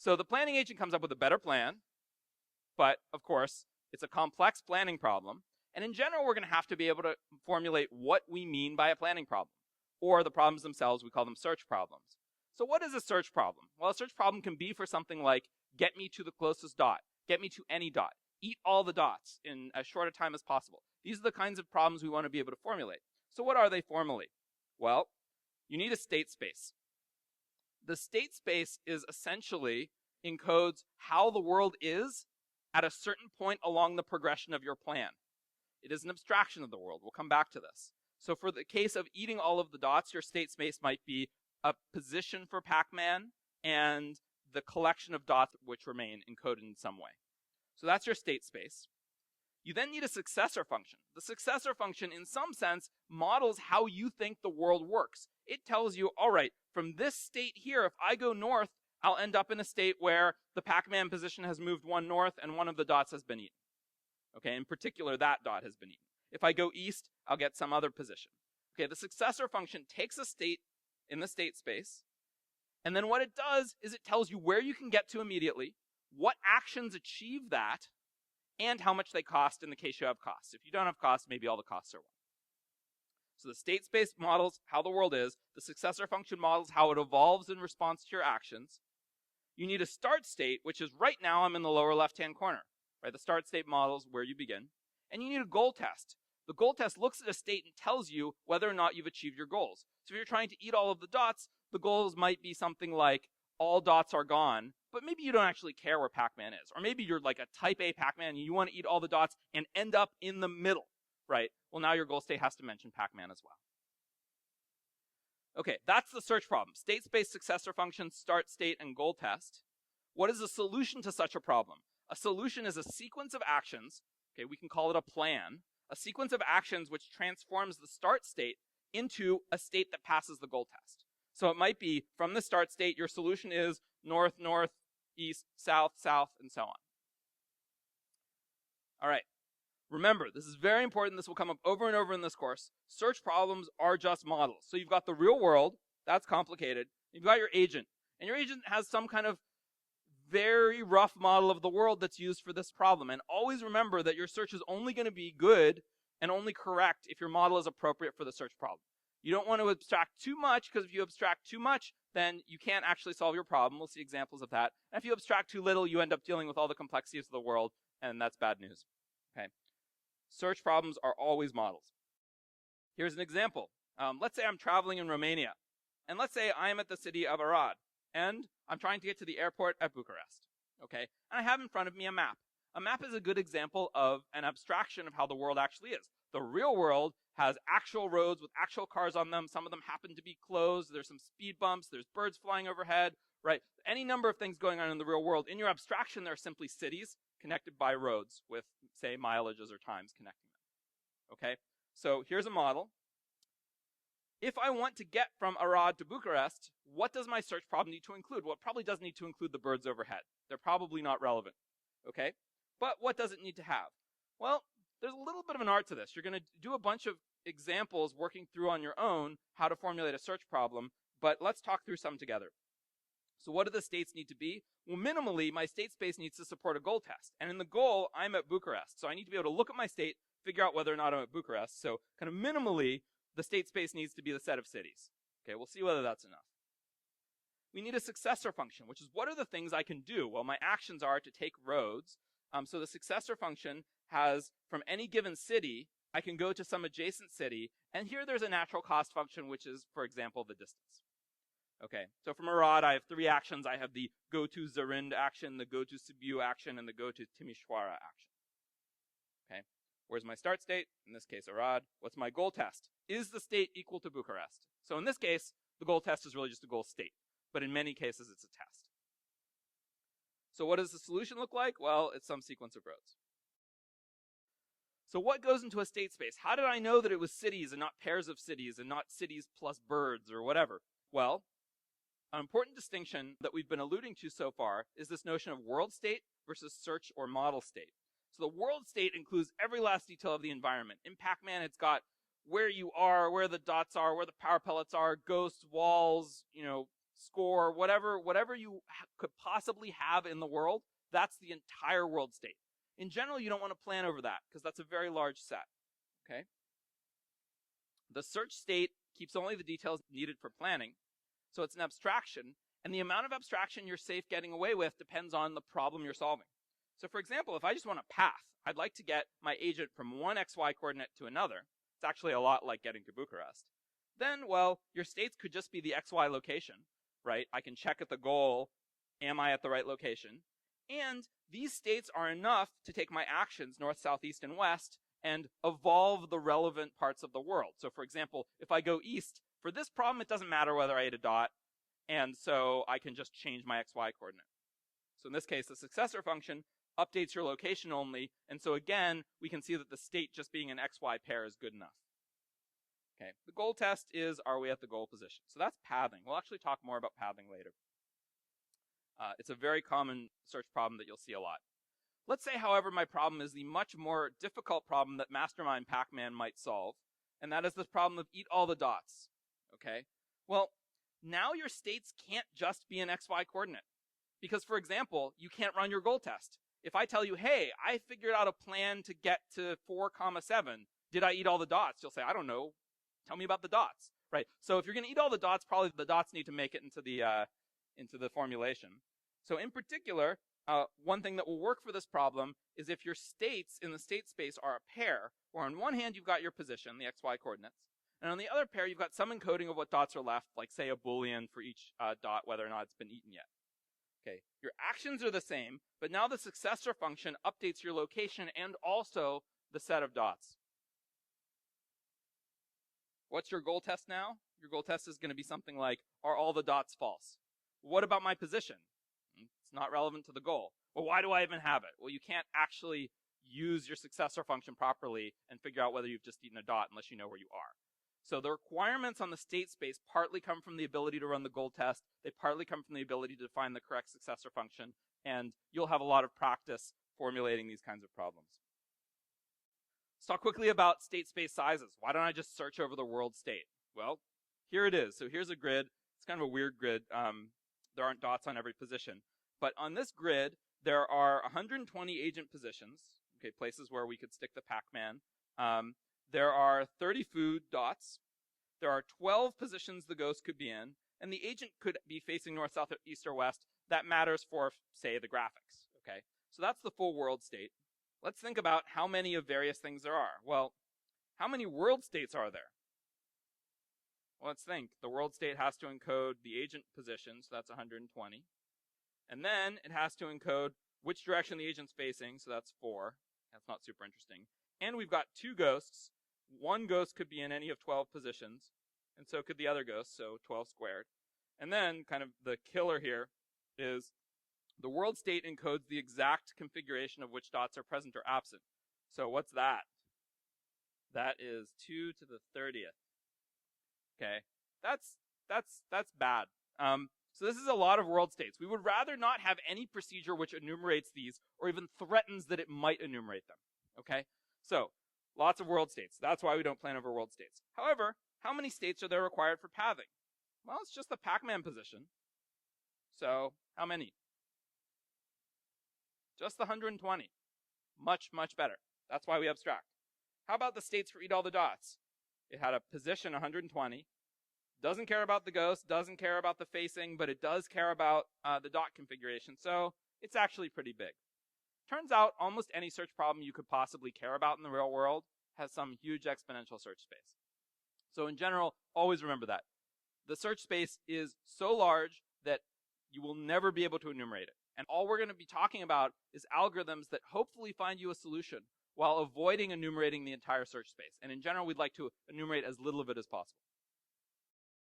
So the planning agent comes up with a better plan, but of course, it's a complex planning problem. And in general, we're going to have to be able to formulate what we mean by a planning problem. Or the problems themselves, we call them search problems. So what is a search problem? Well, a search problem can be for something like, get me to the closest dot, get me to any dot, eat all the dots in as short a time as possible. These are the kinds of problems we want to be able to formulate. So what are they formally? Well, you need a state space. The state space is essentially encodes how the world is at a certain point along the progression of your plan. It is an abstraction of the world. We'll come back to this. So for the case of eating all of the dots, your state space might be a position for Pac-Man and the collection of dots which remain encoded in some way. So that's your state space. You then need a successor function. The successor function, in some sense, models how you think the world works. It tells you, all right, from this state here, if I go north, I'll end up in a state where the Pac-Man position has moved one north and one of the dots has been eaten. Okay, in particular, that dot has been eaten. If I go east, I'll get some other position. Okay, the successor function takes a state in the state space, and then what it does is it tells you where you can get to immediately, what actions achieve that, and how much they cost in the case you have costs. If you don't have costs, maybe all the costs are one. So the state space models how the world is. The successor function models how it evolves in response to your actions. You need a start state, which is right now I'm in the lower left-hand corner. Right? The start state models where you begin. And you need a goal test. The goal test looks at a state and tells you whether or not you've achieved your goals. So if you're trying to eat all of the dots, the goals might be something like all dots are gone, but maybe you don't actually care where Pac-Man is. Or maybe you're like a type A Pac-Man and you want to eat all the dots and end up in the middle, right? Well, now your goal state has to mention Pac-Man as well. Okay, that's the search problem. State space successor functions, start state, and goal test. What is a solution to such a problem? A solution is a sequence of actions, okay, we can call it a plan, a sequence of actions which transforms the start state into a state that passes the goal test. So it might be, from the start state, your solution is north, north, east, south, south, and so on. All right. Remember, this is very important. This will come up over and over in this course. Search problems are just models. So you've got the real world. That's complicated. You've got your agent. And your agent has some kind of very rough model of the world that's used for this problem. And always remember that your search is only going to be good and only correct if your model is appropriate for the search problem. You don't want to abstract too much, because if you abstract too much, then you can't actually solve your problem. We'll see examples of that. And if you abstract too little, you end up dealing with all the complexities of the world, and that's bad news. Okay. Search problems are always models. Here's an example. Let's say I'm traveling in Romania, and let's say I'm at the city of Arad, and I'm trying to get to the airport at Bucharest. Okay, and I have in front of me a map. A map is a good example of an abstraction of how the world actually is. The real world has actual roads with actual cars on them. Some of them happen to be closed. There's some speed bumps. There's birds flying overhead, right? Any number of things going on in the real world. In your abstraction, there are simply cities connected by roads with, say, mileages or times connecting them. Okay, so here's a model. If I want to get from Arad to Bucharest, what does my search problem need to include? Well, it probably doesn't need to include the birds overhead. They're probably not relevant. Okay, but what does it need to have? Well, there's a little bit of an art to this. You're going to do a bunch of examples working through on your own how to formulate a search problem, but let's talk through some together. So what do the states need to be? Well, minimally, my state space needs to support a goal test. And in the goal, I'm at Bucharest. So I need to be able to look at my state, figure out whether or not I'm at Bucharest. So kind of minimally, the state space needs to be the set of cities. Okay, we'll see whether that's enough. We need a successor function, which is what are the things I can do? Well, my actions are to take roads. So the successor function has, from any given city, I can go to some adjacent city. And here there's a natural cost function, which is, for example, the distance. Okay, so from Arad, I have three actions. I have the go to Zarind action, the go to Sibiu action, and the go to Timișoara action. Okay, where's my start state? In this case, Arad. What's my goal test? Is the state equal to Bucharest? So in this case, the goal test is really just a goal state. But in many cases, it's a test. So what does the solution look like? Well, it's some sequence of roads. So what goes into a state space? How did I know that it was cities and not pairs of cities and not cities plus birds or whatever? Well, an important distinction that we've been alluding to so far is this notion of world state versus search or model state. So the world state includes every last detail of the environment. In Pac-Man, it's got where you are, where the dots are, where the power pellets are, ghosts, walls, score, whatever you could possibly have in the world, that's the entire world state. In general, you don't want to plan over that because that's a very large set, okay? The search state keeps only the details needed for planning, so it's an abstraction, and the amount of abstraction you're safe getting away with depends on the problem you're solving. So for example, if I just want a path, I'd like to get my agent from one XY coordinate to another. It's actually a lot like getting to Bucharest. Then, well, your states could just be the XY location, right? I can check at the goal, am I at the right location? And these states are enough to take my actions north, south, east, and west and evolve the relevant parts of the world. So for example, if I go east, for this problem, it doesn't matter whether I hit a dot, and so I can just change my XY coordinate. So in this case, the successor function updates your location only, and so again, we can see that the state just being an XY pair is good enough. Okay, the goal test is, are we at the goal position? So that's pathing. We'll actually talk more about pathing later. It's a very common search problem that you'll see a lot. Let's say, however, my problem is the much more difficult problem that Mastermind Pac-Man might solve, and that is this problem of eat all the dots, okay? Well, now your states can't just be an XY coordinate, because, for example, you can't run your goal test. If I tell you, hey, I figured out a plan to get to 4,7, did I eat all the dots? You'll say, I don't know. Tell me about the dots, right? So if you're going to eat all the dots, probably the dots need to make it into the formulation. So in particular, one thing that will work for this problem is if your states in the state space are a pair, where on one hand you've got your position, the XY coordinates, and on the other pair you've got some encoding of what dots are left, like say a Boolean for each dot, whether or not it's been eaten yet. Okay, your actions are the same, but now the successor function updates your location and also the set of dots. What's your goal test now? Your goal test is going to be something like, are all the dots false? What about my position? It's not relevant to the goal. Well, why do I even have it? Well, you can't actually use your successor function properly and figure out whether you've just eaten a dot unless you know where you are. So the requirements on the state space partly come from the ability to run the goal test. They partly come from the ability to define the correct successor function, and you'll have a lot of practice formulating these kinds of problems. Let's talk quickly about state space sizes. Why don't I just search over the world state? Well, here it is. So here's a grid. It's kind of a weird grid. There aren't dots on every position. But on this grid, there are 120 agent positions, okay, places where we could stick the Pac-Man. There are 30 food dots. There are 12 positions the ghost could be in. And the agent could be facing north, south, east, or west. That matters for, say, the graphics, okay? So that's the full world state. Let's think about how many of various things there are. Well, how many world states are there? Well, let's think. The world state has to encode the agent position, so that's 120. And then it has to encode which direction the agent's facing, so that's 4. That's not super interesting. And we've got 2 ghosts. One ghost could be in any of 12 positions, and so could the other ghost, so 12 squared. And then, kind of the killer here is the world state encodes the exact configuration of which dots are present or absent. So what's that? That is 2 to the 30th. Okay, that's bad. So this is a lot of world states. We would rather not have any procedure which enumerates these or even threatens that it might enumerate them. Okay, so lots of world states. That's why we don't plan over world states. However, how many states are there required for pathing? Well, it's just the Pac-Man position. So how many? Just the 120. Much, much better. That's why we abstract. How about the states for eat all the dots? It had a position 120. Doesn't care about the ghost, doesn't care about the facing, but it does care about the dot configuration, so it's actually pretty big. Turns out almost any search problem you could possibly care about in the real world has some huge exponential search space. So in general, always remember that. The search space is so large that you will never be able to enumerate it. And all we're going to be talking about is algorithms that hopefully find you a solution while avoiding enumerating the entire search space. And in general, we'd like to enumerate as little of it as possible.